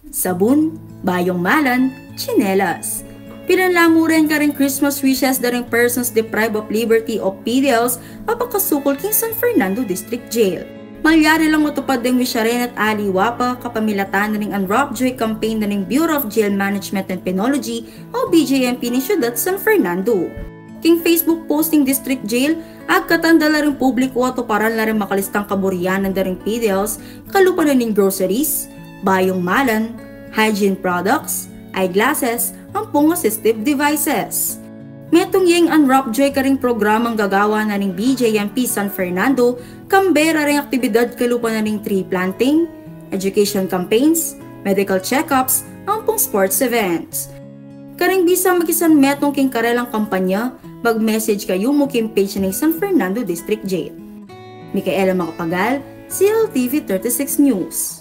sabon, bayong malan, tsinelas. Pinanlamuran ka rin Christmas wishes da rin persons deprived of liberty o PDLs apakasukol king San Fernando District Jail. Malyari lang matupad ng wisyarin at aliwapa kapamilatan na ring Unwrap Joy campaign na ring Bureau of Jail Management and Penology o BJMP ni Ciudad San Fernando. King Facebook posting District Jail, agkatanda la rin publiko at uparan la rin makalistang kaburianan da ring PDLs, kalupa na ning groceries, bayong malan, hygiene products, eyeglasses, ampong assistive devices. Metong yung Unwrap Joy ka ring programang gagawa na ning BJMP San Fernando, kambera ring aktibidad kalupa na ning tree planting, education campaigns, medical checkups, ampong sports events. Karing bisa makisan metong king karelang kampanya, mag-message kayo mo king page ng San Fernando District Jail. Micaela Macapagal, CLTV 36 News.